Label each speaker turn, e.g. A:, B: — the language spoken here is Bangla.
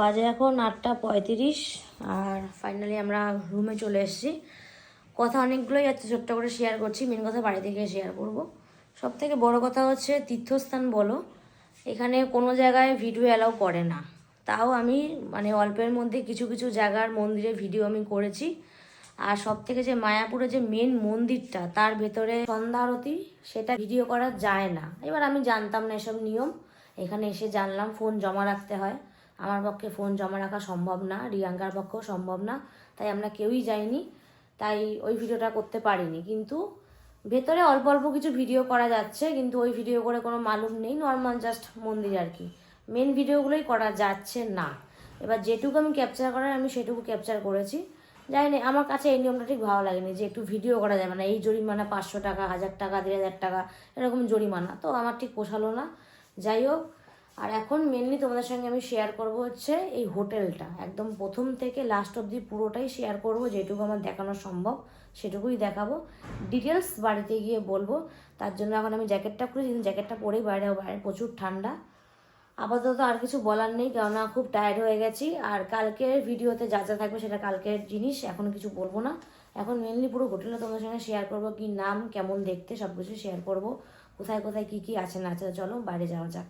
A: বাজে এখন 8:35 আর ফাইনালি আমরা রুমে চলে এসেছি। কথা অনেকগুলোই যাচ্ছে, ছোট্ট করে শেয়ার করছি। মেন কথা বাড়ি থেকে শেয়ার করব। সব থেকে বড় কথা হচ্ছে তীর্থস্থান বলো, এখানে কোনো জায়গায় ভিডিও অ্যালাউ করে না। তাও আমি মানে অল্পের মধ্যে কিছু কিছু জায়গার মন্দিরে ভিডিও আমি করেছি। আর সব থেকে যে মায়াপুরে যে মেন মন্দিরটা, তার ভেতরে সন্ধ্যা আরতি, সেটা ভিডিও করা যায় না। এবার আমি জানতাম না এসব নিয়ম, এখানে এসে জানলাম ফোন জমা রাখতে হয়। আমার পক্ষে ফোন জমা রাখা সম্ভব না, রিয়াঙ্কার পক্ষেও সম্ভব না, তাই আমরা কেউই যাইনি, তাই ওই ভিডিওটা করতে পারিনি। কিন্তু ভেতরে অল্প অল্প কিছু ভিডিও করা যাচ্ছে, কিন্তু ওই ভিডিও করে কোনো মালুম নেই, নর্মাল জাস্ট মন্দির আর কি। মেন ভিডিওগুলোই করা যাচ্ছে না। এবার যেটুকু আমি ক্যাপচার করার আমি সেটুকু ক্যাপচার করেছি। জানি না, আমার কাছে এই নিয়মটা ঠিক ভালো লাগেনি যে একটু ভিডিও করা যায়, মানে এই জরিমানা 500 টাকা, 1000 টাকা, 2000 টাকা এরকম জরিমানা, তো আমার ঠিক পোষালো না। যাই হোক, আর এখন মেনলি তোমাদের সঙ্গে আমি শেয়ার করব হচ্ছে এই হোটেলটা, একদম প্রথম থেকে লাস্ট অবধি পুরোটাই শেয়ার করব, যেটুকু আমার দেখানো সম্ভব সেটুকুই দেখাবো। ডিটেলস বাড়িতে গিয়ে বলবো। তার জন্য এখন আমি জ্যাকেটটা খুলেছি, কিন্তু জ্যাকেটটা পরেই বাইরে প্রচুর ঠান্ডা। আপাতত আর কিছু বলার নেই, কেননা খুব টায়ার্ড হয়ে গেছি। আর কালকের ভিডিওতে যা যা থাকবে সেটা কালকের জিনিস, এখন কিছু বলবো না। এখন মেনলি পুরো হোটেলটা তোমাদের সঙ্গে শেয়ার করবো, কি নাম, কেমন দেখতে, সব কিছু শেয়ার করবো, কোথায় কোথায় কী কী আছে না আছে। চলো বাইরে যাওয়া যাক।